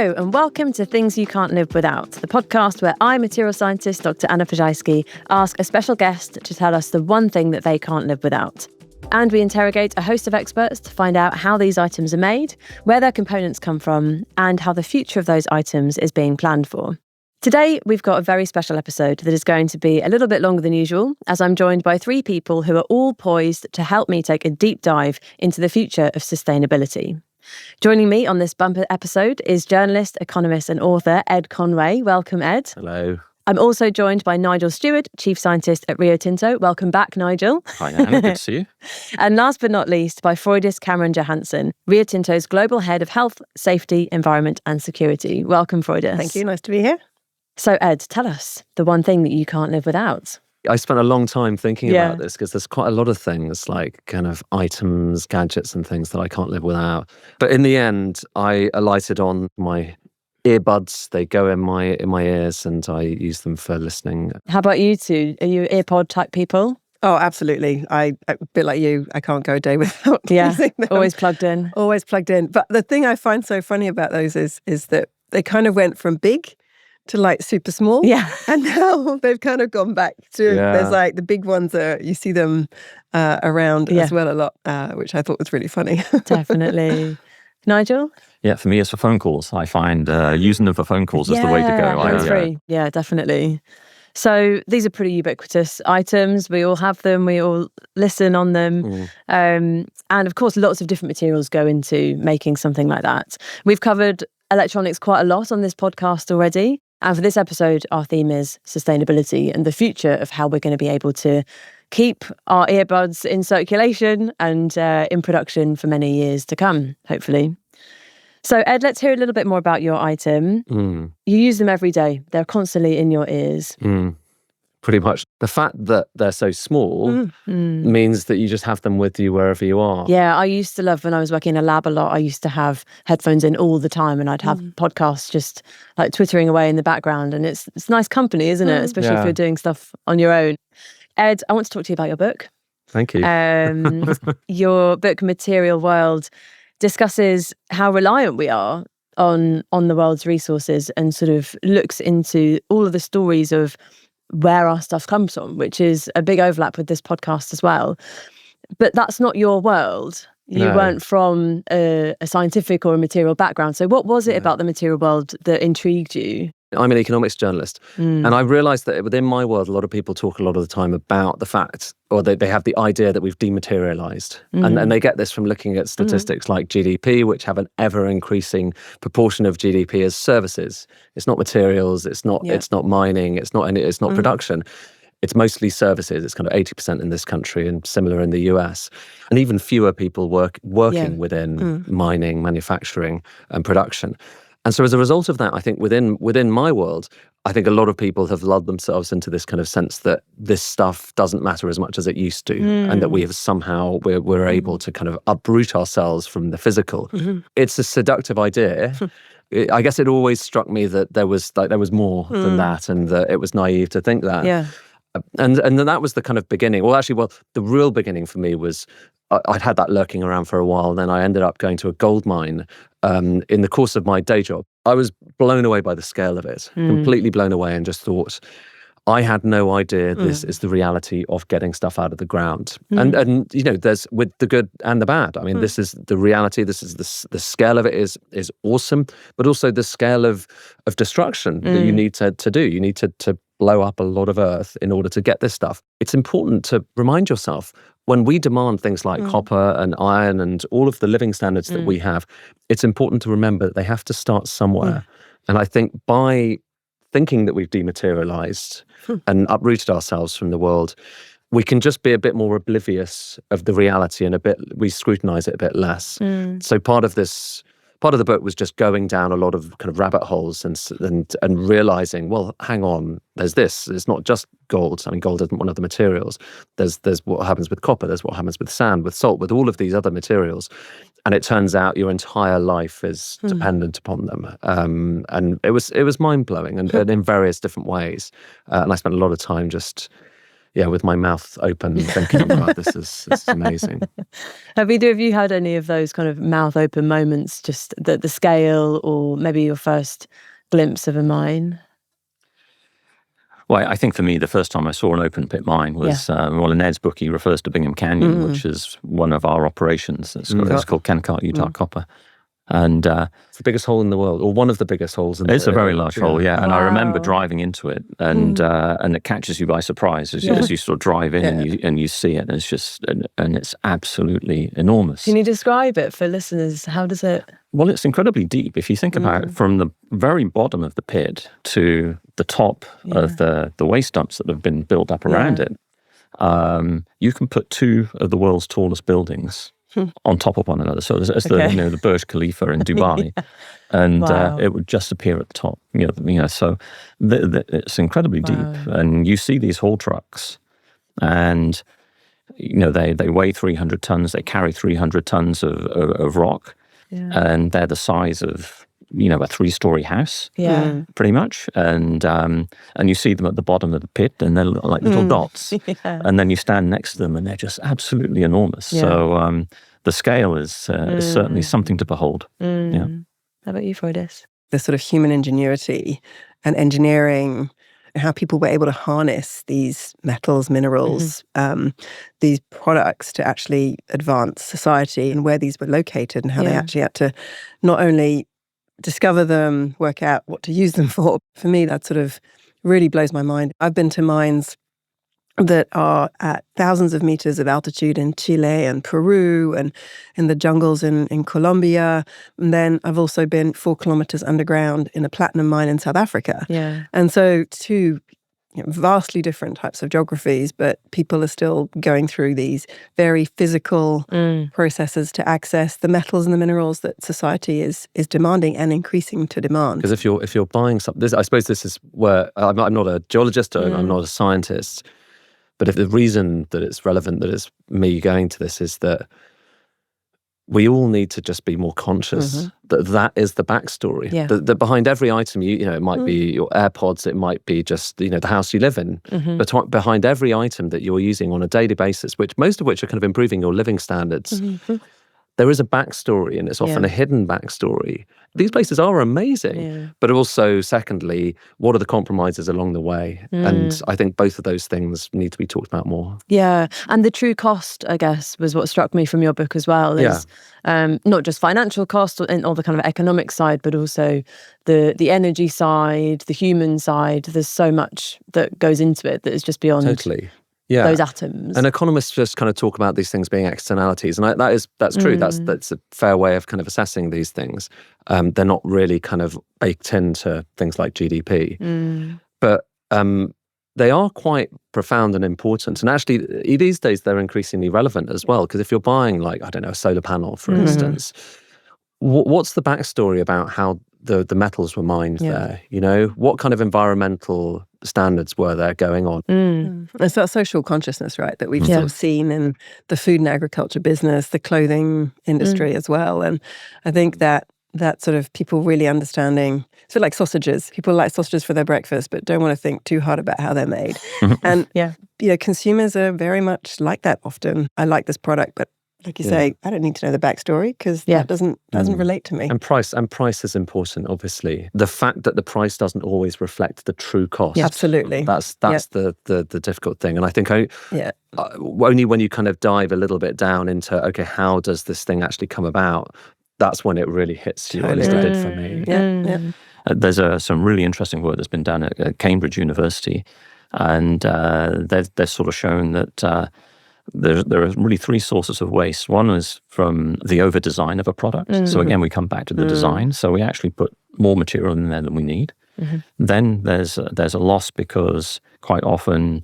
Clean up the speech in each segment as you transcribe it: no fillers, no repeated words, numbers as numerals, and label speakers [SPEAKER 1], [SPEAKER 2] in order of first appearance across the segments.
[SPEAKER 1] Hello and welcome to Things You Can't Live Without, the podcast where I, material scientist Dr. Anna Pajajski, ask a special guest to tell us the one thing that they can't live without. And we interrogate a host of experts to find out how these items are made, where their components come from, and how the future of those items is being planned for. Today, we've got a very special episode that is going to be a little bit longer than usual, as I'm joined by three people who are all poised to help me take a deep dive into the future of sustainability. Joining me on this bumper episode is journalist, economist and author Ed Conway. Welcome, Ed.
[SPEAKER 2] Hello.
[SPEAKER 1] I'm also joined by Nigel Steward, Chief Scientist at Rio Tinto. Welcome back, Nigel.
[SPEAKER 2] Hi, Anna. Good to see you.
[SPEAKER 1] And last but not least, by Froydis Cameron-Johansson, Rio Tinto's Global Head of Health, Safety, Environment and Security. Welcome, Froydis.
[SPEAKER 3] Thank you. Nice to be here.
[SPEAKER 1] So, Ed, tell us the one thing that you can't live without.
[SPEAKER 2] I spent a long time thinking about this because there's quite a lot of things like kind of items, gadgets and things that I can't live without. But in the end, I alighted on my earbuds. They go in my ears and I use them for listening.
[SPEAKER 1] How about you two? Are you earpod type people?
[SPEAKER 3] Oh, absolutely. A bit like you, I can't go a day without using them.
[SPEAKER 1] Always plugged in.
[SPEAKER 3] Always plugged in. But the thing I find so funny about those is that they kind of went from big to like super small.
[SPEAKER 1] Yeah.
[SPEAKER 3] And now they've kind of gone back to, there's like the big ones, you see them around as well a lot, which I thought was really funny.
[SPEAKER 1] Definitely. Nigel?
[SPEAKER 4] Yeah, for me, it's for phone calls. I find using them for phone calls is the way to go.
[SPEAKER 1] Hands-free. Yeah, definitely. So these are pretty ubiquitous items. We all have them. We all listen on them. And of course, lots of different materials go into making something like that. We've covered electronics quite a lot on this podcast already. And for this episode, our theme is sustainability and the future of how we're going to be able to keep our earbuds in circulation and in production for many years to come, hopefully. So, Ed, let's hear a little bit more about your item. You use them every day. They're constantly in your ears.
[SPEAKER 2] Pretty much. The fact that they're so small means that you just have them with you wherever you are.
[SPEAKER 1] Yeah, I used to love when I was working in a lab a lot. I used to have headphones in all the time and I'd have podcasts just like twittering away in the background. And it's nice company, isn't it? Especially if you're doing stuff on your own. Ed, I want to talk to you about your book.
[SPEAKER 2] Thank you.
[SPEAKER 1] Your book, Material World, discusses how reliant we are on the world's resources and sort of looks into all of the stories of where our stuff comes from, which is a big overlap with this podcast as well. But that's not your world. You weren't from a scientific or a material background. So what was it about the material world that intrigued you?
[SPEAKER 2] I'm an economics journalist. And I realised that within my world, a lot of people talk a lot of the time about the fact, or they have the idea that we've dematerialised. And they get this from looking at statistics like GDP, which have an ever-increasing proportion of GDP as services. It's not materials, it's not mining, it's not production. It's mostly services. It's kind of 80% in this country and similar in the US. And even fewer people working within mining, manufacturing and production. And so as a result of that, I think within my world, I think a lot of people have lulled themselves into this kind of sense that this stuff doesn't matter as much as it used to, and that we have somehow, we're able to kind of uproot ourselves from the physical. It's a seductive idea. I guess it always struck me that there was more than that, and that it was naive to think that.
[SPEAKER 1] Yeah.
[SPEAKER 2] And then that was the kind of beginning. The real beginning for me was I'd had that lurking around for a while, and then I ended up going to a gold mine in the course of my day job. I was blown away by the scale of it, completely blown away, and just thought, I had no idea this is the reality of getting stuff out of the ground. And you know, there's with the good and the bad. I mean, this is the reality. This is the scale of it is awesome, but also the scale of destruction that you need to do. You need to blow up a lot of earth in order to get this stuff. It's important to remind yourself, when we demand things like copper and iron and all of the living standards that we have, it's important to remember that they have to start somewhere. And I think by thinking that we've dematerialized and uprooted ourselves from the world, we can just be a bit more oblivious of the reality and we scrutinize it a bit less. So part of the book was just going down a lot of kind of rabbit holes and realizing, well, hang on, there's this. It's not just gold. I mean, gold isn't one of the materials. There's what happens with copper. There's what happens with sand, with salt, with all of these other materials. And it turns out your entire life is dependent upon them. And it was mind-blowing and in various different ways. And I spent a lot of time just with my mouth open, thinking, "God, this is amazing."
[SPEAKER 1] Have either of you had any of those kind of mouth open moments, just the scale, or maybe your first glimpse of a mine?
[SPEAKER 4] Well, I think for me, the first time I saw an open pit mine was, in Ed's book, he refers to Bingham Canyon, which is one of our operations. It's called Kennecott, Utah Copper. And
[SPEAKER 2] it's the biggest hole in the world, or one of the biggest holes in the world.
[SPEAKER 4] It's a very large hole, yeah. And
[SPEAKER 1] Wow.
[SPEAKER 4] I remember driving into it, and it catches you by surprise as you sort of drive in and you see it. And it's just, and it's absolutely enormous.
[SPEAKER 1] Can you describe it for listeners? How does it?
[SPEAKER 4] Well, it's incredibly deep. If you think about it, from the very bottom of the pit to the top of the waste dumps that have been built up around it, you can put two of the world's tallest buildings on top of one another. So it's the Burj Khalifa in Dubai, and it would just appear at the top. So it's incredibly deep, and you see these haul trucks, and they weigh 300 tons. They carry 300 tons of rock, and they're the size of a 3-story house, pretty much. And you see them at the bottom of the pit, and they're like little dots. And then you stand next to them, and they're just absolutely enormous. Yeah. So the scale is certainly something to behold. Yeah.
[SPEAKER 1] How about you, Froydis?
[SPEAKER 3] The sort of human ingenuity and engineering, how people were able to harness these metals, minerals, these products to actually advance society, and where these were located, and how they actually had to not only discover them, work out what to use them for. For me, that sort of really blows my mind. I've been to mines that are at thousands of meters of altitude in Chile and Peru, and in the jungles in Colombia. And then I've also been 4 kilometers underground in a platinum mine in South Africa.
[SPEAKER 1] Yeah.
[SPEAKER 3] And so two vastly different types of geographies, but people are still going through these very physical processes to access the metals and the minerals that society is demanding and increasing to demand.
[SPEAKER 2] Because if you're buying something, I suppose this is where I'm not a geologist, or I'm not a scientist, but if the reason that it's relevant, that it's me going to this, is that we all need to just be more conscious that is the backstory. Yeah. That behind every item, it might be your AirPods, it might be just the house you live in. But behind every item that you're using on a daily basis, most of which are kind of improving your living standards, there is a backstory, and it's often a hidden backstory. These places are amazing, but also, secondly, what are the compromises along the way? And I think both of those things need to be talked about more. Yeah,
[SPEAKER 1] and the true cost, I guess, was what struck me from your book as well. Is not just financial cost and all the kind of economic side, but also the energy side, the human side. There's so much that goes into it that is just beyond those atoms. And economists just kind of talk about these things being externalities, and that's true. That's a fair way of kind of assessing these things. They're not really kind of baked into things like GDP, but they are quite profound and important. And actually, these days they're increasingly relevant as well. Because if you're buying, like, I don't know, a solar panel, for instance, what's the backstory about how the metals were mined there? What kind of environmental standards were there going on?
[SPEAKER 3] It's that social consciousness, right, that we've sort of seen in the food and agriculture business, the clothing industry as well. And I think that sort of people really understanding, it's a bit like sausages. People like sausages for their breakfast, but don't want to think too hard about how they're made. And consumers are very much like that often. I like this product, but like you say, I don't need to know the backstory, because that doesn't relate to me. And price is important, obviously. The fact that the price doesn't always reflect the true cost. Absolutely. That's the difficult thing. And I think only when you kind of dive a little bit down into, okay, how does this thing actually come about? That's when it really hits you, at least it did for me. There's some really interesting work that's been done at Cambridge University, and they've sort of shown that there are really 3 sources of waste. One is from the over-design of a product. So again, we come back to the design. So we actually put more material in there than we need. Then there's a loss because quite often,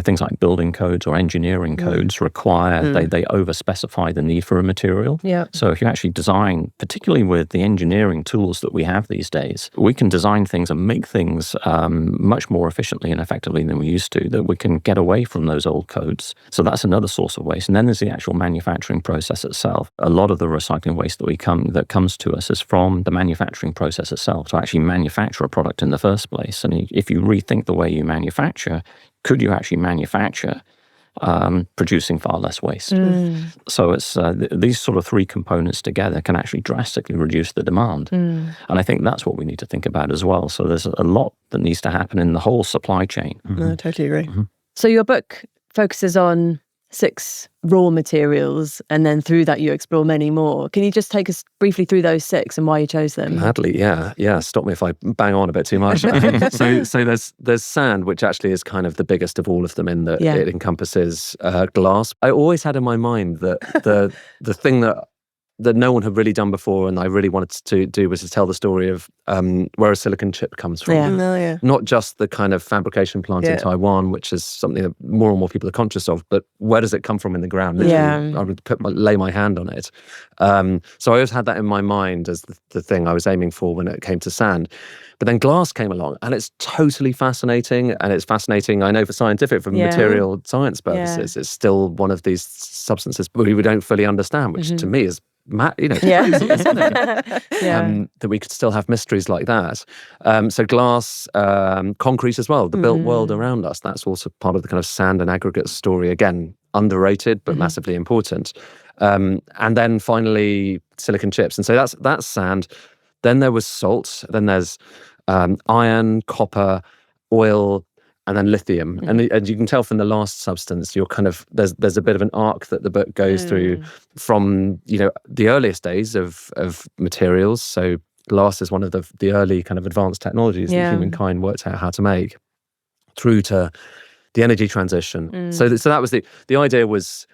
[SPEAKER 3] things like building codes or engineering codes require, they over-specify the need for a material. So if you actually design, particularly with the engineering tools that we have these days, we can design things and make things much more efficiently and effectively than we used to, that we can get away from those old codes. So that's another source of waste. And then there's the actual manufacturing process itself. A lot of the recycling waste that comes to us is from the manufacturing process itself, to actually manufacture a product in the first place. And if you rethink the way you manufacture,
[SPEAKER 4] could you actually manufacture producing far less waste? So it's these sort of three components together can actually drastically reduce the demand. And I think that's what we need to think about as well. So there's a lot that needs to happen in the whole supply chain.
[SPEAKER 3] No, I totally agree.
[SPEAKER 1] So your book focuses on 6 raw materials, and then through that you explore many more. Can you just take us briefly through those 6 and why you chose them?
[SPEAKER 2] Gladly, yeah. Stop me if I bang on a bit too much. So there's sand, which actually is kind of the biggest of all of them in that it encompasses glass. I always had in my mind that the thing that no one had really done before, and I really wanted to do, was to tell the story of where a silicon chip comes from. Not just the kind of fabrication plant in Taiwan, which is something that more and more people are conscious of, but where does it come from in the ground? Literally, I would lay my hand on it. So I always had that in my mind as the thing I was aiming for when it came to sand. But then glass came along, and it's totally fascinating. And it's fascinating, I know, for material science purposes. It's still one of these substances we don't fully understand, which to me is crazy, isn't it? That we could still have mysteries like that. So glass, concrete as well, the built world around us, that's also part of the kind of sand and aggregate story. Again, underrated, but massively important. And then finally, silicon chips. And so that's sand. Then there was salt. Then there's iron, copper, oil, and then lithium. And you can tell from the last substance, you're kind of there's a bit of an arc that the book goes through from the earliest days of materials. So glass is one of the early kind of advanced technologies that humankind worked out how to make, through to the energy transition. So that was the idea, was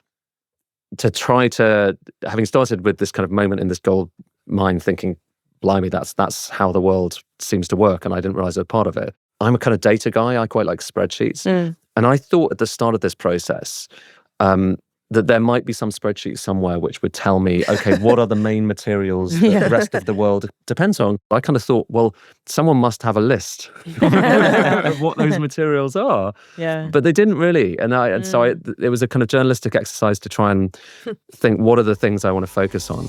[SPEAKER 2] to try to, having started with this kind of moment in this gold mine, thinking, blimey, that's how the world seems to work, and I didn't realize I was part of it. I'm a kind of data guy. I quite like spreadsheets. And I thought at the start of this process that there might be some spreadsheet somewhere which would tell me, okay, what are the main materials that the rest of the world depends on? I kind of thought, well, someone must have a list of what those materials are. But they didn't really. And so it was a kind of journalistic exercise to try and think, what are the things I want to focus on?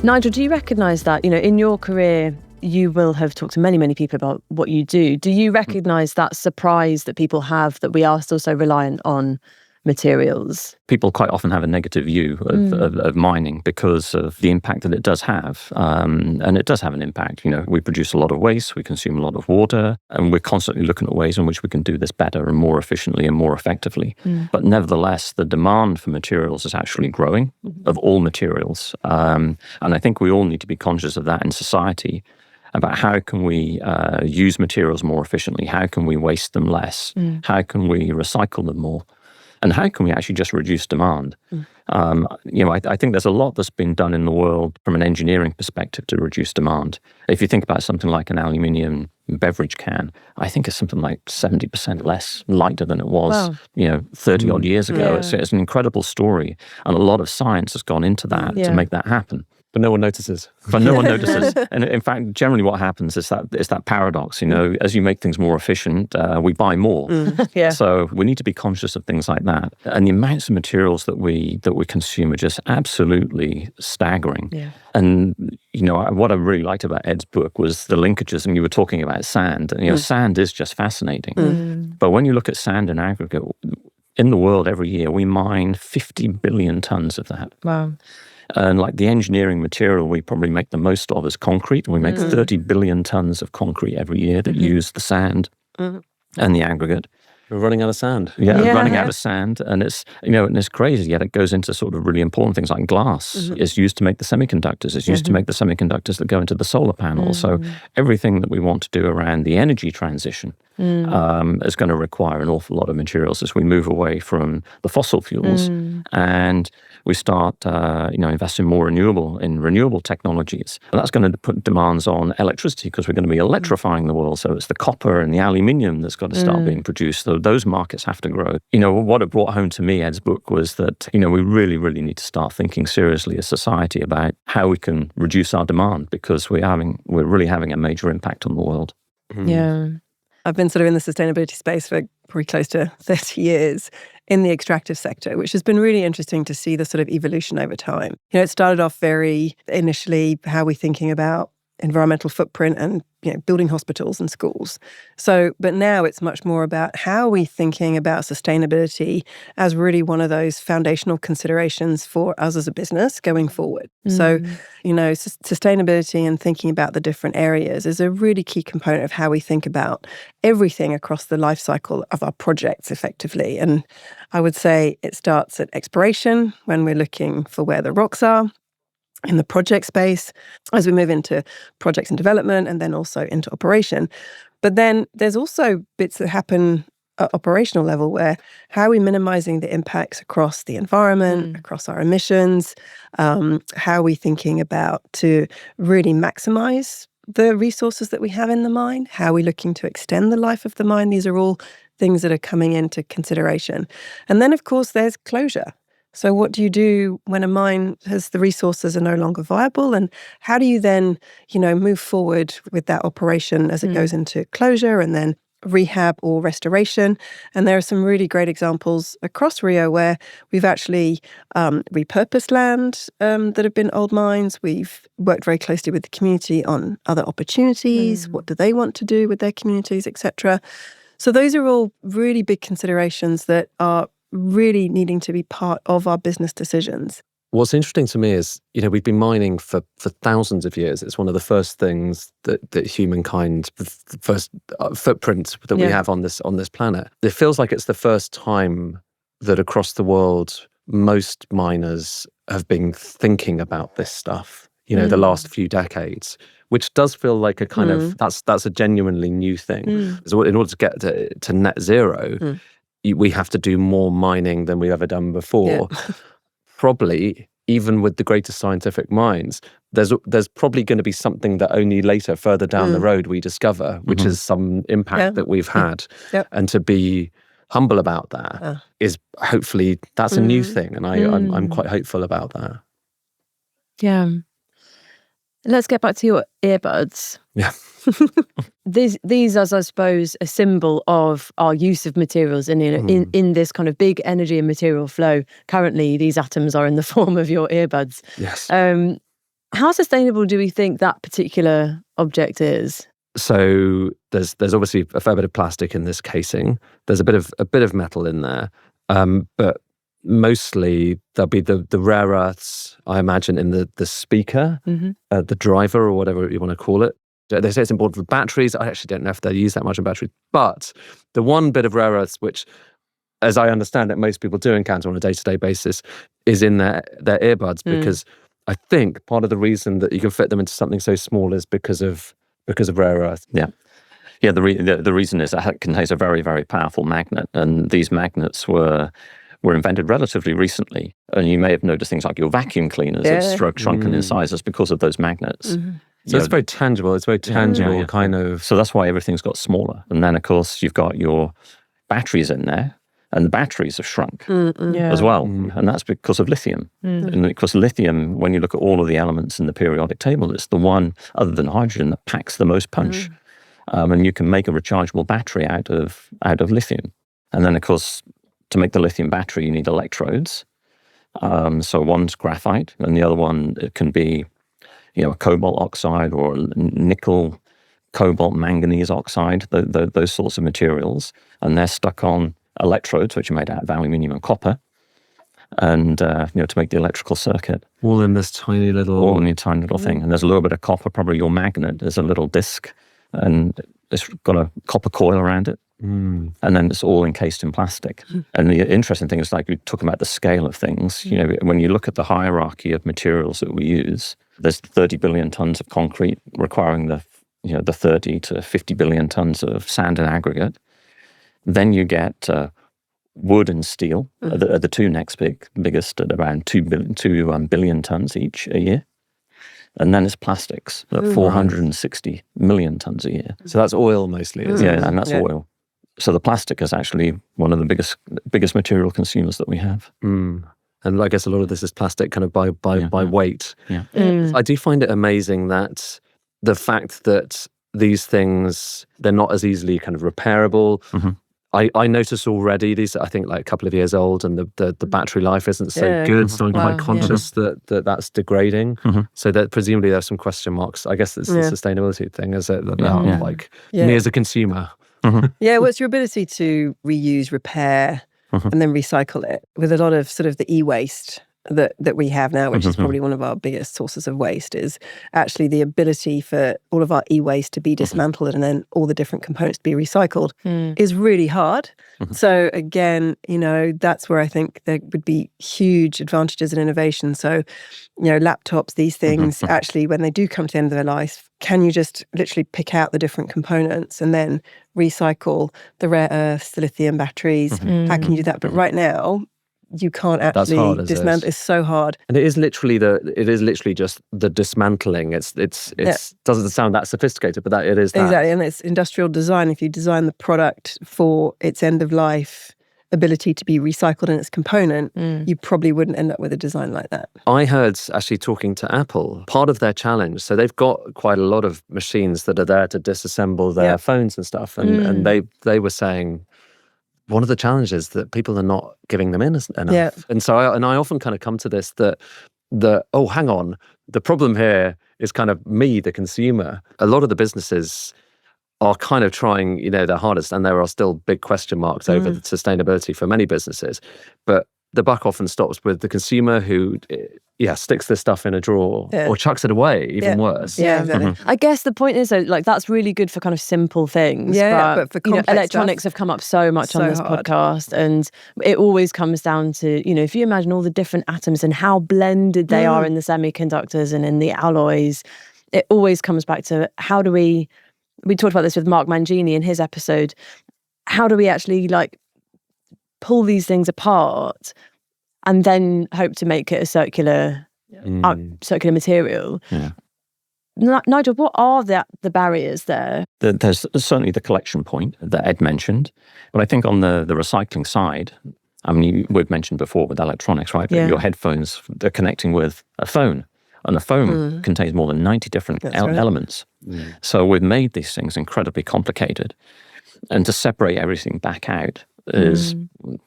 [SPEAKER 1] Nigel, do you recognise that, in your career, you will have talked to many, many people about what you do. Do you recognise that surprise that people have that we are still so reliant on materials?
[SPEAKER 4] People quite often have a negative view of mining because of the impact that it does have. And it does have an impact. We produce a lot of waste, we consume a lot of water, and we're constantly looking at ways in which we can do this better and more efficiently and more effectively. But nevertheless, the demand for materials is actually growing, of all materials. And I think we all need to be conscious of that in society, about how can we use materials more efficiently, how can we waste them less, how can we recycle them more, and how can we actually just reduce demand? I think there's a lot that's been done in the world from an engineering perspective to reduce demand. If you think about something like an aluminium beverage can, I think it's something like 70% less lighter than it was, 30 odd years ago. It's an incredible story, and a lot of science has gone into that to make that happen.
[SPEAKER 2] But no one notices.
[SPEAKER 4] And in fact, generally what happens is that paradox, as you make things more efficient, we buy more. So we need to be conscious of things like that. And the amounts of materials that we consume are just absolutely staggering. And, what I really liked about Ed's book was the linkages, and you were talking about sand. And, sand is just fascinating. But when you look at sand and aggregate, in the world every year, we mine 50 billion tons of that.
[SPEAKER 1] Wow.
[SPEAKER 4] And like the engineering material we probably make the most of is concrete. We make 30 billion tons of concrete every year that use the sand and the aggregate.
[SPEAKER 2] We're running out of sand.
[SPEAKER 4] Running out of sand. And it's, and it's crazy. Yet it goes into sort of really important things like glass. It's used to make the semiconductors. It's used to make the semiconductors that go into the solar panels. So everything that we want to do around the energy transition is going to require an awful lot of materials as we move away from the fossil fuels and we start, investing more in renewable technologies. And that's going to put demands on electricity because we're going to be electrifying the world. So it's the copper and the aluminium that's got to start being produced. So those markets have to grow. What it brought home to me, Ed's book, was that, we really, really need to start thinking seriously as society about how we can reduce our demand because we're really having a major impact on the world.
[SPEAKER 1] Yeah.
[SPEAKER 3] I've been sort of in the sustainability space for probably close to 30 years in the extractive sector, which has been really interesting to see the sort of evolution over time. It started off very initially, how we're thinking about environmental footprint and building hospitals and schools. So, but now it's much more about how are we thinking about sustainability as really one of those foundational considerations for us as a business going forward. So, sustainability and thinking about the different areas is a really key component of how we think about everything across the life cycle of our projects effectively. And I would say it starts at exploration when we're looking for where the rocks are in the project space, as we move into projects and development and then also into operation. But then there's also bits that happen at operational level where how are we minimizing the impacts across the environment, across our emissions, how are we thinking about to really maximize the resources that we have in the mine, how are we looking to extend the life of the mine. These are all things that are coming into consideration. And then, of course, there's closure. So what do you do when a mine has the resources are no longer viable? And how do you then, move forward with that operation as it goes into closure and then rehab or restoration? And there are some really great examples across Rio where we've actually repurposed land that have been old mines. We've worked very closely with the community on other opportunities. What do they want to do with their communities, etc. So those are all really big considerations that are really needing to be part of our business decisions.
[SPEAKER 2] What's interesting to me is, we've been mining for thousands of years. It's one of the first things that humankind, the first footprint that we have on this planet. It feels like it's the first time that across the world, most miners have been thinking about this stuff, the last few decades, which does feel like a kind of, that's a genuinely new thing. So in order to get to net zero, we have to do more mining than we've ever done before. Probably, even with the greatest scientific minds, there's probably going to be something that only later, further down the road, we discover, which is some impact that we've had. And to be humble about that is hopefully, that's a new thing. And I'm quite hopeful about that.
[SPEAKER 1] Yeah. Let's get back to your earbuds.
[SPEAKER 2] Yeah.
[SPEAKER 1] These are, I suppose, a symbol of our use of materials and in this kind of big energy and material flow. Currently, these atoms are in the form of your earbuds.
[SPEAKER 2] Yes.
[SPEAKER 1] How sustainable do we think that particular object is?
[SPEAKER 2] So there's obviously a fair bit of plastic in this casing. There's a bit of metal in there, but mostly there'll be the rare earths, I imagine, in the speaker, the driver, or whatever you want to call it. They say it's important for batteries. I actually don't know if they use that much in batteries. But the one bit of rare earths, which, as I understand it, most people do encounter on a day-to-day basis, is in their earbuds, because I think part of the reason that you can fit them into something so small is because of rare earth.
[SPEAKER 4] Yeah. Yeah, the reason is that it contains a very, very powerful magnet, and these magnets were invented relatively recently. And you may have noticed things like your vacuum cleaners have shrunken in sizes because of those magnets.
[SPEAKER 2] So it's very tangible. It's very tangible kind of.
[SPEAKER 4] So that's why everything's got smaller. And then, of course, you've got your batteries in there, and the batteries have shrunk as well. And that's because of lithium. And because lithium, when you look at all of the elements in the periodic table, it's the one, other than hydrogen, that packs the most punch. And you can make a rechargeable battery out of lithium. And then, of course, to make the lithium battery, you need electrodes. So one's graphite, and the other one, it can be a cobalt oxide or nickel, cobalt, manganese oxide, those sorts of materials. And they're stuck on electrodes, which are made out of aluminium and copper, and to make the electrical circuit.
[SPEAKER 2] All in this tiny little
[SPEAKER 4] thing. And there's a little bit of copper, probably your magnet. There's a little disc, and it's got a copper coil around it. And then it's all encased in plastic. And the interesting thing is, like we talk about the scale of things, when you look at the hierarchy of materials that we use, there's 30 billion tons of concrete requiring the 30 to 50 billion tons of sand and aggregate. Then you get wood and steel are the two next biggest at around 2 billion tons each a year. And then it's plastics at 460 million tons a year.
[SPEAKER 2] So that's oil mostly, isn't it?
[SPEAKER 4] Yeah, and that's oil. So the plastic is actually one of the biggest material consumers that we have.
[SPEAKER 2] And I guess a lot of this is plastic kind of by weight.
[SPEAKER 4] Yeah.
[SPEAKER 2] I do find it amazing that the fact that these things, they're not as easily kind of repairable. I notice already these, I think, like a couple of years old, and the battery life isn't so good. So I'm quite conscious that's degrading. So that presumably there's some question marks. I guess it's the sustainability thing, is it? Like me as a consumer.
[SPEAKER 3] Yeah, well, it's your ability to reuse, repair, and then recycle it. With a lot of sort of the e-waste that we have now, which is probably one of our biggest sources of waste, is actually the ability for all of our e-waste to be dismantled and then all the different components to be recycled is really hard. So again, that's where I think there would be huge advantages in innovation. So, laptops, these things, actually, when they do come to the end of their life, can you just literally pick out the different components and then recycle the rare earths, the lithium batteries? How can you do that? But right now, you can't actually dismantle. It's so hard,
[SPEAKER 2] and it is literally just the dismantling. It doesn't sound that sophisticated, but it is that.
[SPEAKER 3] Exactly. And it's industrial design. If you design the product for its end of life ability to be recycled in its component, you probably wouldn't end up with a design like that.
[SPEAKER 2] I heard, actually talking to Apple, part of their challenge, so they've got quite a lot of machines that are there to disassemble their phones and stuff, and they were saying one of the challenges that people are not giving them in enough. And so I often kind of come to this that hang on, the problem here is kind of me, the consumer. A lot of the businesses are kind of trying, their hardest, and there are still big question marks over the sustainability for many businesses. But the buck often stops with the consumer who, sticks this stuff in a drawer or chucks it away, even worse.
[SPEAKER 3] Yeah, exactly.
[SPEAKER 1] I guess the point is, though, like, that's really good for kind of simple things.
[SPEAKER 3] But for complex
[SPEAKER 1] electronics
[SPEAKER 3] stuff,
[SPEAKER 1] have come up so much on this podcast, and it always comes down to, if you imagine all the different atoms and how blended they are in the semiconductors and in the alloys, it always comes back to how do we talked about this with Mark Mangini in his episode, how do we actually pull these things apart and then hope to make it a circular material. Nigel, what are the barriers there?
[SPEAKER 4] There's certainly the collection point that Ed mentioned, but I think on the recycling side, we've mentioned before with electronics, right? Your headphones, they're connecting with a phone, and a phone contains more than 90 different elements. So we've made these things incredibly complicated, and to separate everything back out is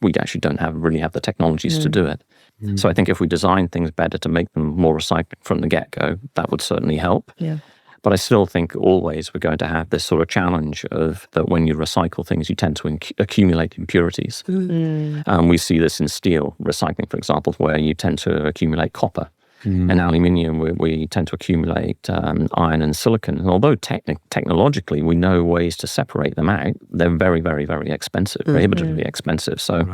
[SPEAKER 4] we actually don't really have the technologies to do it. So I think if we design things better to make them more recycling from the get-go, that would certainly help. But I still think always we're going to have this sort of challenge of that when you recycle things, you tend to accumulate impurities. And we see this in steel recycling, for example, where you tend to accumulate copper. And aluminium, we tend to accumulate iron and silicon. And although technologically we know ways to separate them out, they're very, very, very expensive, prohibitively expensive. So,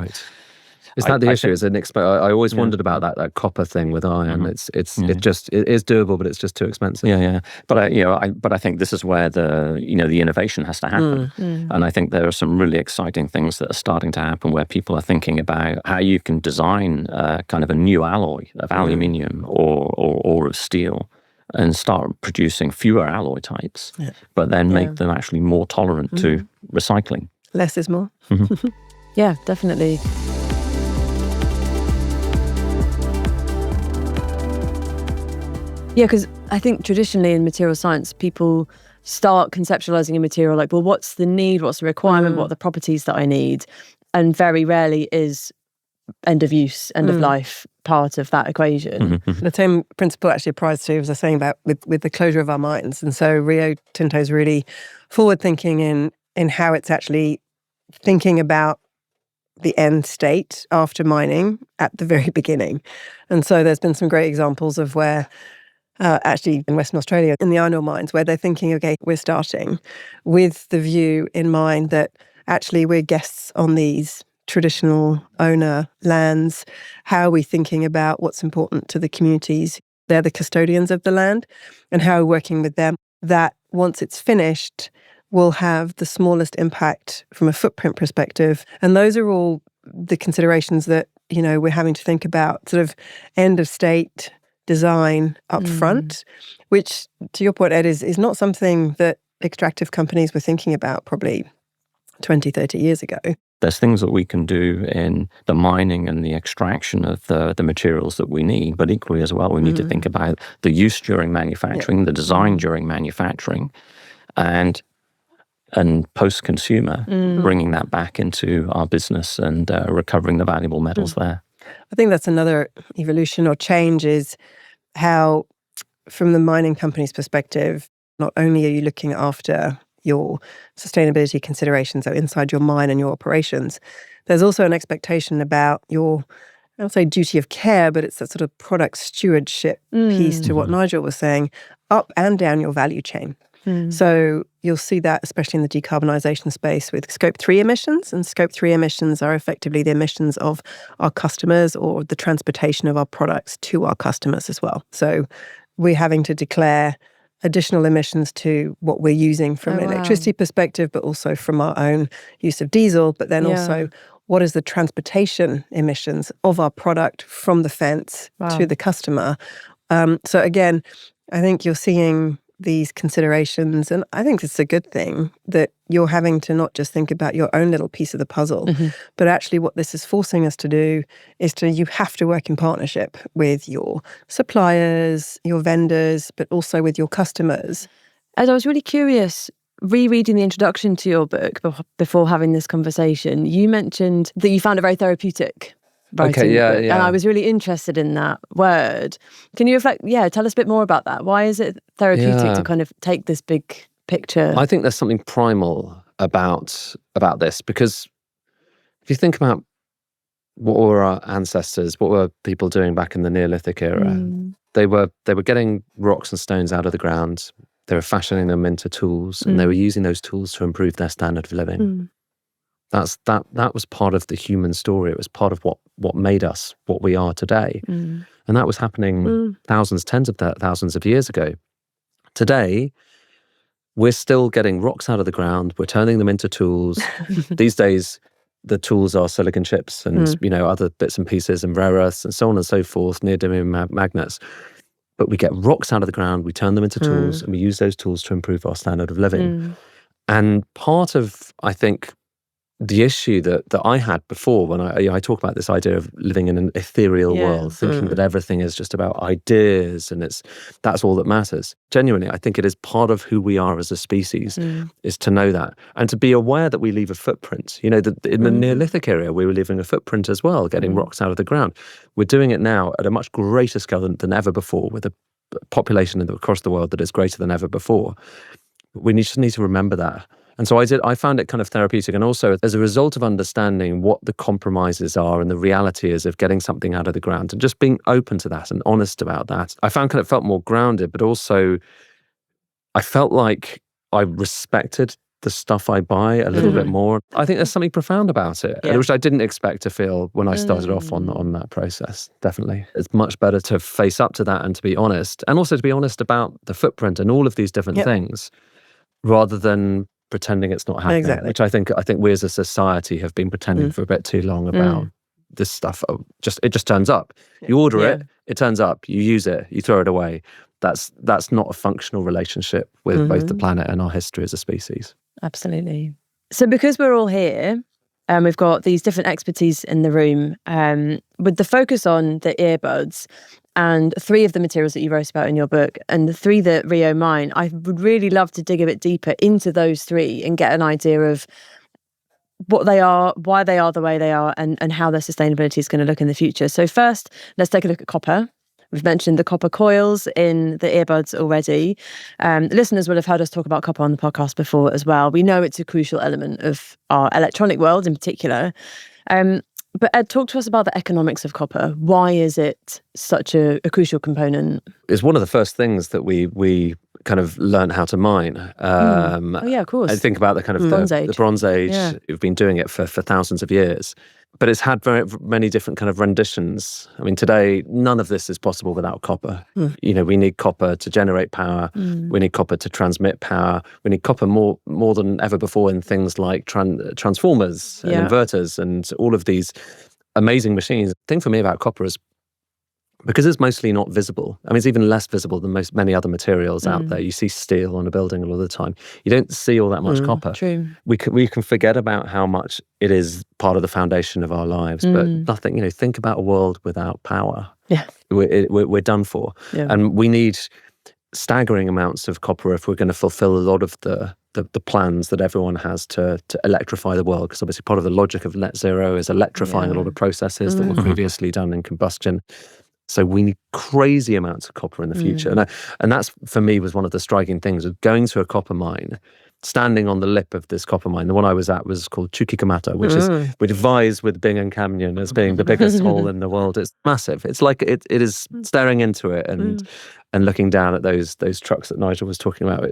[SPEAKER 2] is that the issue? I always wondered about that copper thing with iron. It is doable, but it's just too expensive.
[SPEAKER 4] But I think this is where the innovation has to happen. And I think there are some really exciting things that are starting to happen where people are thinking about how you can design kind of a new alloy of aluminium or of steel and start producing fewer alloy types, but then make them actually more tolerant to recycling.
[SPEAKER 3] Less is more.
[SPEAKER 1] Yeah, definitely. Yeah, because I think traditionally in material science, people start conceptualizing a material like, well, what's the need, what's the requirement, what are the properties that I need? And very rarely is end of use, end of life part of that equation.
[SPEAKER 3] The same principle actually applies to, as I was saying, about with the closure of our mines. And so Rio Tinto is really forward-thinking in how it's actually thinking about the end state after mining at the very beginning. And so there's been some great examples of where actually in Western Australia, in the iron ore mines, where they're thinking, okay, we're starting with the view in mind that actually we're guests on these traditional owner lands. How are we thinking about what's important to the communities? They're the custodians of the land, and how we're working with them that once it's finished will have the smallest impact from a footprint perspective. And those are all the considerations that, we're having to think about, sort of end of state design up front, which, to your point, Ed, is not something that extractive companies were thinking about probably 20, 30 years ago.
[SPEAKER 4] There's things that we can do in the mining and the extraction of the materials that we need, but equally as well, we need to think about the use during manufacturing, the design during manufacturing. And and post-consumer, bringing that back into our business and recovering the valuable metals there.
[SPEAKER 3] I think that's another evolution or change, is how, from the mining company's perspective, not only are you looking after your sustainability considerations, so inside your mine and your operations, there's also an expectation about your, I don't say duty of care, but it's that sort of product stewardship piece to what Nigel was saying, up and down your value chain. So you'll see that especially in the decarbonisation space with Scope 3 emissions. And Scope 3 emissions are effectively the emissions of our customers or the transportation of our products to our customers as well. So we're having to declare additional emissions to what we're using from an electricity perspective, but also from our own use of diesel. But then also, what is the transportation emissions of our product from the fence to the customer? So again, I think you're seeing these considerations, and I think it's a good thing that you're having to not just think about your own little piece of the puzzle, but actually what this is forcing us to do is you have to work in partnership with your suppliers, your vendors, but also with your customers.
[SPEAKER 1] Ed, I was really curious, rereading the introduction to your book before having this conversation, you mentioned that you found it very therapeutic.
[SPEAKER 2] Okay, yeah.
[SPEAKER 1] And I was really interested in that word. Can you tell us a bit more about that? Why is it therapeutic to kind of take this big picture?
[SPEAKER 2] I think there's something primal about this, because if you think about what were our ancestors, what were people doing back in the Neolithic era? They were getting rocks and stones out of the ground. They were fashioning them into tools, and they were using those tools to improve their standard of living. That was part of the human story. It was part of what made us what we are today. And that was happening tens of thousands of years ago. Today, we're still getting rocks out of the ground. We're turning them into tools. These days, the tools are silicon chips and other bits and pieces and rare earths and so on and so forth, neodymium magnets. But we get rocks out of the ground, we turn them into tools, and we use those tools to improve our standard of living. And part of, I think, the issue that I had before when I talk about this idea of living in an ethereal world, thinking that everything is just about ideas and that's all that matters. Genuinely, I think it is part of who we are as a species, is to know that and to be aware that we leave a footprint. In the Neolithic era, we were leaving a footprint as well, getting rocks out of the ground. We're doing it now at a much greater scale than ever before, with a population across the world that is greater than ever before. We just need to remember that. And so I found it kind of therapeutic. And also, as a result of understanding what the compromises are and the reality is of getting something out of the ground and just being open to that and honest about that, I found it felt more grounded, but also I felt like I respected the stuff I buy a little bit more. I think there's something profound about it, which I didn't expect to feel when I started off on that process, definitely. It's much better to face up to that and to be honest, and also to be honest about the footprint and all of these different things, rather than pretending it's not happening, which I think we as a society have been pretending for a bit too long about this stuff. It just turns up. You order it turns up, you use it, you throw it away. That's not a functional relationship with both the planet and our history as a species.
[SPEAKER 1] Absolutely. So because we're all here, and we've got these different expertise in the room, with the focus on the earbuds and 3 of the materials that you wrote about in your book and the 3 that Rio mine, I would really love to dig a bit deeper into those 3 and get an idea of what they are, why they are the way they are, and how their sustainability is going to look in the future. So first, let's take a look at copper. We've mentioned the copper coils in the earbuds already. Listeners will have heard us talk about copper on the podcast before as well. We know it's a crucial element of our electronic world in particular. But Ed, talk to us about the economics of copper. Why is it such a crucial component?
[SPEAKER 2] It's one of the first things that we kind of learn how to mine.
[SPEAKER 1] Oh yeah, of course.
[SPEAKER 2] I think about the kind of the Bronze Age. Yeah. We've been doing it for thousands of years. But it's had very many different kind of renditions. I mean, today, none of this is possible without copper. We need copper to generate power. We need copper to transmit power. We need copper more than ever before in things like transformers and inverters and all of these amazing machines. The thing for me about copper is, because it's mostly not visible, I mean, it's even less visible than many other materials out there. You see steel on a building all the time. You don't see all that much copper.
[SPEAKER 1] True.
[SPEAKER 2] We can forget about how much it is part of the foundation of our lives, but nothing, think about a world without power.
[SPEAKER 1] Yeah.
[SPEAKER 2] We're done for. Yeah. And we need staggering amounts of copper if we're going to fulfill a lot of the the plans that everyone has to electrify the world, because obviously part of the logic of net zero is electrifying a lot of processes that were previously done in combustion. So we need crazy amounts of copper in the future. And that's, for me, was one of the striking things of going to a copper mine, standing on the lip of this copper mine. The one I was at was called Chuquicamata, which vies with Bingham Canyon as being the biggest hole in the world. It's massive. It's like it is staring into it and looking down at those trucks that Nigel was talking about.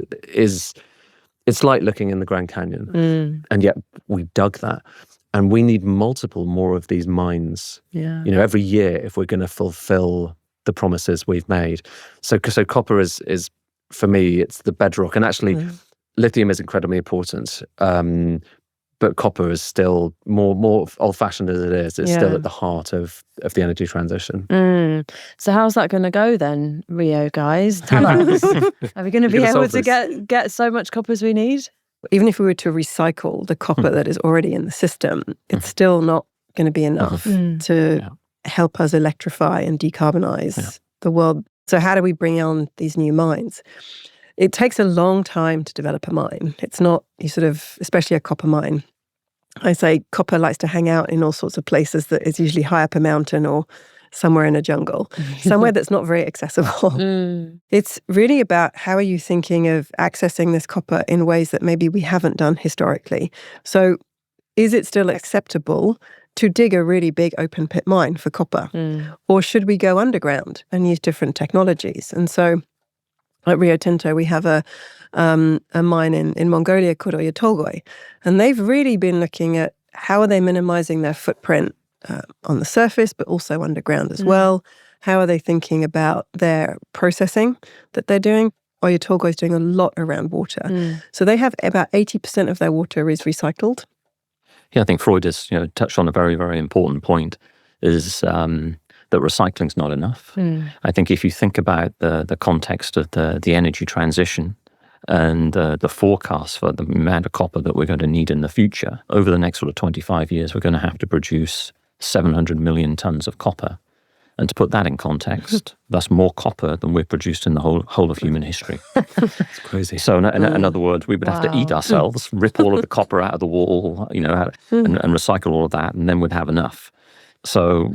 [SPEAKER 2] It's like looking in the Grand Canyon. And yet we dug that. And we need multiple more of these mines, every year, if we're going to fulfill the promises we've made. So copper is for me, it's the bedrock. And actually, lithium is incredibly important. But copper is still more old-fashioned as it is. It's still at the heart of the energy transition.
[SPEAKER 1] So how's that going to go then, Rio guys? Tell us. Are we going to be able to get so much copper as we need?
[SPEAKER 3] Even if we were to recycle the copper that is already in the system, it's still not going to be enough to help us electrify and decarbonize the world. So how do we bring on these new mines? It takes a long time to develop a mine. It's not, especially a copper mine. I say copper likes to hang out in all sorts of places that is usually high up a mountain or somewhere in a jungle, somewhere that's not very accessible. It's really about how are you thinking of accessing this copper in ways that maybe we haven't done historically. So is it still acceptable to dig a really big open pit mine for copper? Or should we go underground and use different technologies? And so at Rio Tinto, we have a mine in Mongolia called Oyu Tolgoi, and they've really been looking at how are they minimizing their footprint on the surface, but also underground as well. How are they thinking about their processing that they're doing? Oyu Tolgoi is doing a lot around water. So they have about 80% of their water is recycled.
[SPEAKER 4] Yeah, I think Froydis touched on a very, very important point, is that recycling's not enough. I think if you think about the context of the energy transition and the forecast for the amount of copper that we're going to need in the future, over the next sort of 25 years, we're going to have to produce 700 million tons of copper. And to put that in context, that's more copper than we've produced in the whole of human history.
[SPEAKER 2] It's crazy.
[SPEAKER 4] So in other words, we would have to eat ourselves, rip all of the copper out of the wall, and recycle all of that, and then we'd have enough. So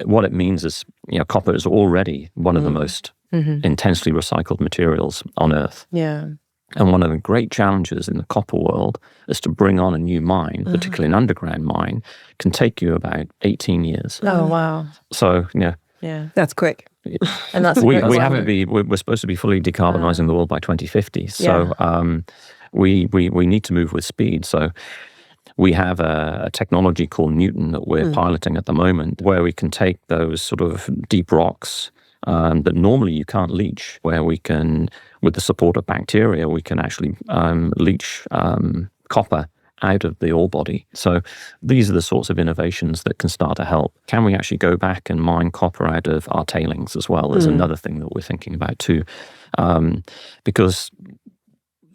[SPEAKER 4] what it means is, copper is already one of the most intensely recycled materials on Earth.
[SPEAKER 1] Yeah.
[SPEAKER 4] And one of the great challenges in the copper world is to bring on a new mine, particularly an underground mine, can take you about 18 years.
[SPEAKER 1] Oh, wow.
[SPEAKER 4] So,
[SPEAKER 3] That's quick.
[SPEAKER 1] And that's
[SPEAKER 4] we're supposed to be fully decarbonising the world by 2050. So we need to move with speed. So we have a technology called Newton that we're piloting at the moment, where we can take those sort of deep rocks that normally you can't leach, where we can, with the support of bacteria, we can actually leach copper out of the ore body. So these are the sorts of innovations that can start to help. Can we actually go back and mine copper out of our tailings as well? Is another thing that we're thinking about too. Because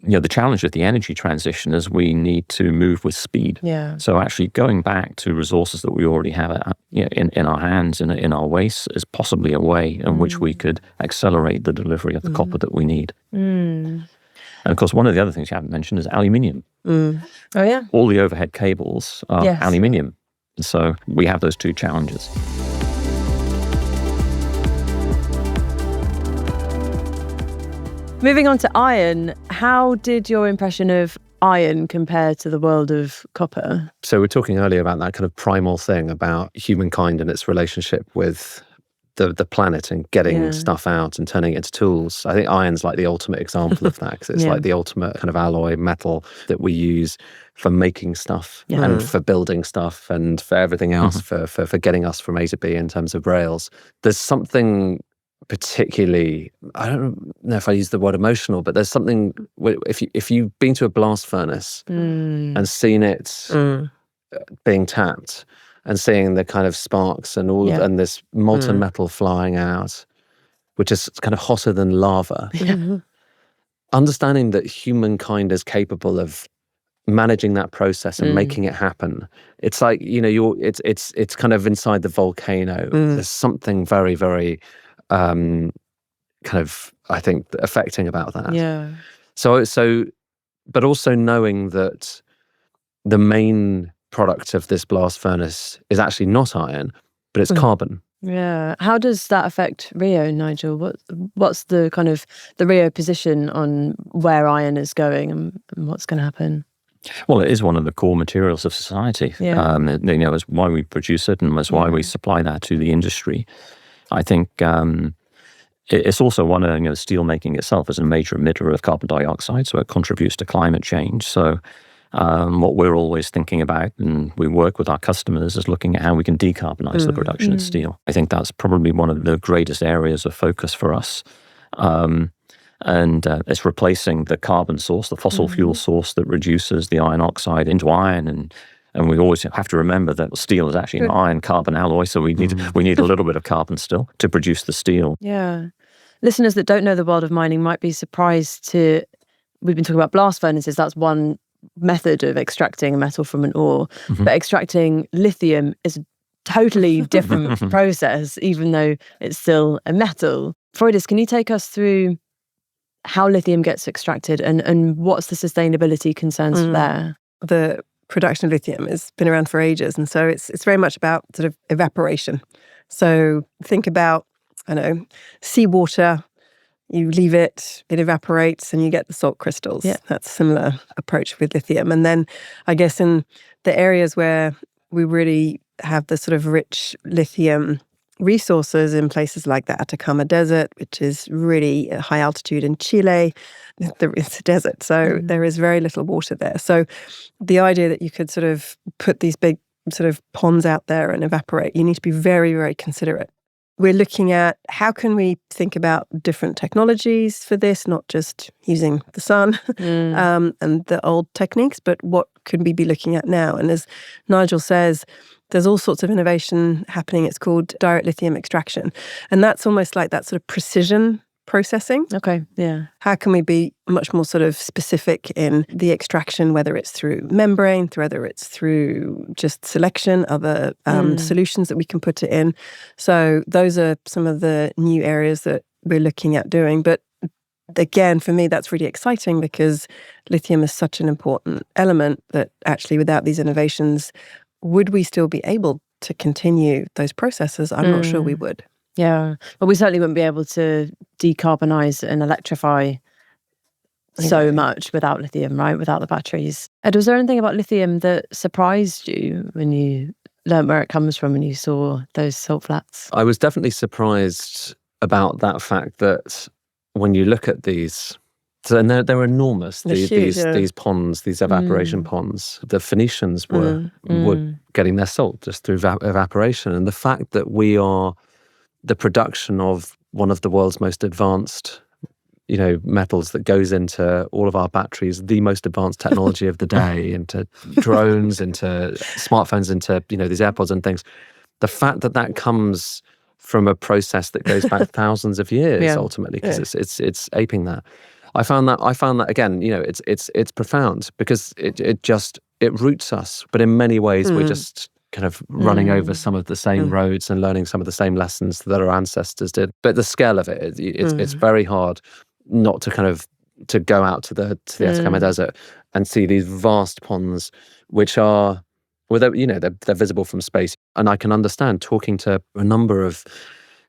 [SPEAKER 4] the challenge with the energy transition is we need to move with speed.
[SPEAKER 1] Yeah.
[SPEAKER 4] So actually going back to resources that we already have in our hands, in our waste, is possibly a way in which we could accelerate the delivery of the copper that we need. And of course, one of the other things you haven't mentioned is aluminium.
[SPEAKER 1] Oh, yeah.
[SPEAKER 4] All the overhead cables are aluminium. So we have those two challenges.
[SPEAKER 1] Moving on to iron, how did your impression of iron compare to the world of copper?
[SPEAKER 2] So we were talking earlier about that kind of primal thing about humankind and its relationship with the planet and getting stuff out and turning it into tools. I think iron's like the ultimate example of that, because it's like the ultimate kind of alloy metal that we use for making stuff and for building stuff and for everything else, for getting us from A to B in terms of rails. There's something particularly, I don't know if I use the word emotional, but there's something, if you've been to a blast furnace and seen it being tapped and seeing the kind of sparks and all and this molten metal flying out, which is kind of hotter than lava, understanding that humankind is capable of managing that process and making it happen. It's like, it's kind of inside the volcano. There's something very, very kind of, I think, affecting about that.
[SPEAKER 1] Yeah.
[SPEAKER 2] So but also knowing that the main product of this blast furnace is actually not iron, but it's carbon.
[SPEAKER 1] Yeah. How does that affect Rio, Nigel? What's the kind of the Rio position on where iron is going and what's going to happen?
[SPEAKER 4] Well, it is one of the core materials of society.
[SPEAKER 1] Yeah.
[SPEAKER 4] It's why we produce it, and it's why we supply that to the industry. I think it's also one of steel making itself is a major emitter of carbon dioxide, so it contributes to climate change. So what we're always thinking about, and we work with our customers, is looking at how we can decarbonize the production of steel. I think that's probably one of the greatest areas of focus for us. And it's replacing the carbon source, the fossil fuel source that reduces the iron oxide into iron. And we always have to remember that steel is actually an iron carbon alloy, so we need a little bit of carbon still to produce the steel.
[SPEAKER 1] Yeah. Listeners that don't know the world of mining might be surprised we've been talking about blast furnaces, that's one method of extracting a metal from an ore, but extracting lithium is a totally different process, even though it's still a metal. Froydis, can you take us through how lithium gets extracted and what's the sustainability concerns there?
[SPEAKER 3] The production of lithium has been around for ages, and so it's very much about sort of evaporation. So think about, seawater. You leave it evaporates, and you get the salt crystals.
[SPEAKER 1] Yeah.
[SPEAKER 3] That's a similar approach with lithium. And then I guess in the areas where we really have the sort of rich lithium resources in places like the Atacama Desert, which is really a high altitude in Chile. It's a desert, so there is very little water there. So the idea that you could sort of put these big sort of ponds out there and evaporate, you need to be very, very considerate. We're looking at how can we think about different technologies for this, not just using the sun and the old techniques, but what could we be looking at now? And as Nigel says, there's all sorts of innovation happening. It's called direct lithium extraction. And that's almost like that sort of precision processing.
[SPEAKER 1] Okay, yeah.
[SPEAKER 3] How can we be much more sort of specific in the extraction, whether it's through membrane, whether it's through just selection, other solutions that we can put it in. So those are some of the new areas that we're looking at doing. But again, for me, that's really exciting because lithium is such an important element that actually without these innovations, would we still be able to continue those processes? I'm not sure we would.
[SPEAKER 1] Yeah, but we certainly wouldn't be able to decarbonize and electrify so much without lithium, right? Without the batteries. Ed, was there anything about lithium that surprised you when you learned where it comes from and you saw those salt flats?
[SPEAKER 2] I was definitely surprised about that fact that when you look at these, and they're enormous. These ponds, these evaporation ponds. The Phoenicians were getting their salt just through evaporation, and the fact that we are the production of one of the world's most advanced, metals that goes into all of our batteries, the most advanced technology of the day, into drones, into smartphones, into these AirPods and things. The fact that comes from a process that goes back thousands of years, ultimately, because it's aping that. I found that again, it's profound because it roots us, but in many ways we're just kind of running over some of the same roads and learning some of the same lessons that our ancestors did. But the scale of it's very hard not to kind of to go out to the Atacama Desert and see these vast ponds, which are, they're visible from space. And I can understand talking to a number of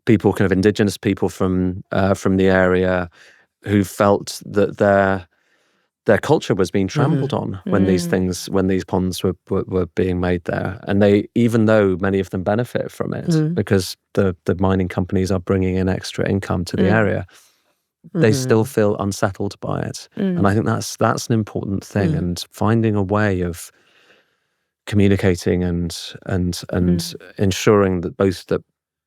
[SPEAKER 2] people, kind of indigenous people from the area, who felt that their culture was being trampled on when these ponds were being made there. And they, even though many of them benefit from it because the mining companies are bringing in extra income to the area, they still feel unsettled by it. And I think that's an important thing. And finding a way of communicating and ensuring that both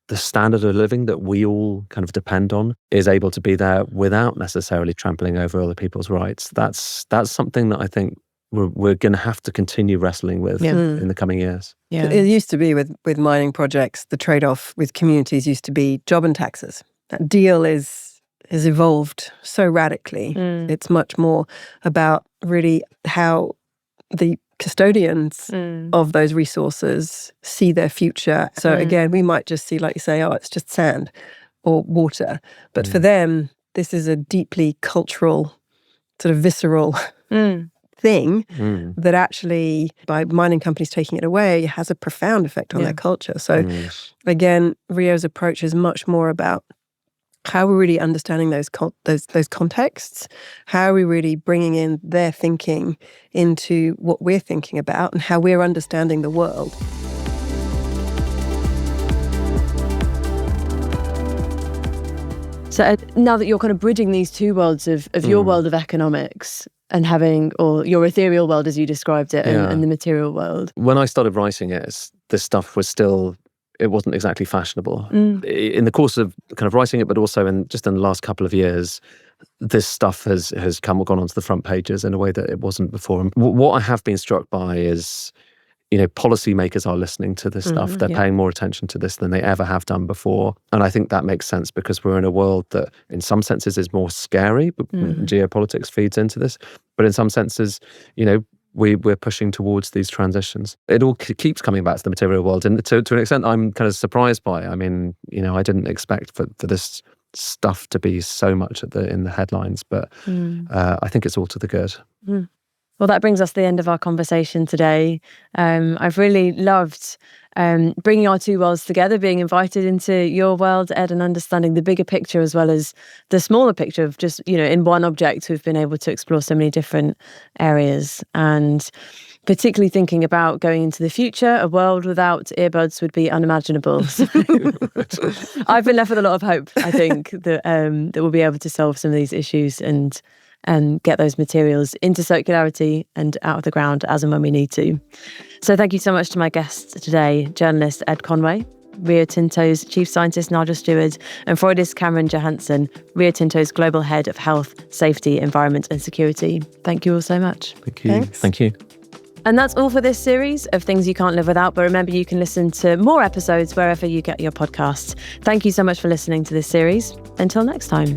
[SPEAKER 2] the standard of living that we all kind of depend on is able to be there without necessarily trampling over other people's rights. That's something that I think we're going to have to continue wrestling with in the coming years.
[SPEAKER 3] Yeah. It used to be with mining projects, the trade-off with communities used to be job and taxes. That deal has evolved so radically. It's much more about really how the custodians of those resources see their future. So again, we might just see, like you say, it's just sand or water. But for them, this is a deeply cultural, sort of visceral thing that actually, by mining companies taking it away, has a profound effect on their culture. So again, Rio's approach is much more about how we're really understanding those contexts, how are we really bringing in their thinking into what we're thinking about and how we're understanding the world.
[SPEAKER 1] So now that you're kind of bridging these two worlds of your world of economics and having, or your ethereal world as you described it, and the material world.
[SPEAKER 2] When I started writing it, this stuff was still, it wasn't exactly fashionable. In the course of kind of writing it, but also in the last couple of years, this stuff has gone onto the front pages in a way that it wasn't before. And what I have been struck by is, policymakers are listening to this stuff. They're paying more attention to this than they ever have done before. And I think that makes sense because we're in a world that in some senses is more scary, but geopolitics feeds into this. But in some senses, we're pushing towards these transitions. It all keeps coming back to the material world. And to an extent, I'm kind of surprised by it. I mean, I didn't expect for this stuff to be so much in the headlines, but I think it's all to the good.
[SPEAKER 1] Well, that brings us to the end of our conversation today. I've really loved bringing our two worlds together, being invited into your world, Ed, and understanding the bigger picture as well as the smaller picture of just, in one object, we've been able to explore so many different areas. And particularly thinking about going into the future, a world without earbuds would be unimaginable. So I've been left with a lot of hope, I think, that we'll be able to solve some of these issues and get those materials into circularity and out of the ground as and when we need to. So thank you so much to my guests today, journalist Ed Conway, Rio Tinto's Chief Scientist Nigel Steward, and Froydis Cameron-Johansson, Rio Tinto's Global Head of Health, Safety, Environment and Security. Thank you all so much.
[SPEAKER 2] Thank you.
[SPEAKER 3] Thanks.
[SPEAKER 4] Thank you.
[SPEAKER 1] And that's all for this series of Things You Can't Live Without. But remember, you can listen to more episodes wherever you get your podcasts. Thank you so much for listening to this series. Until next time.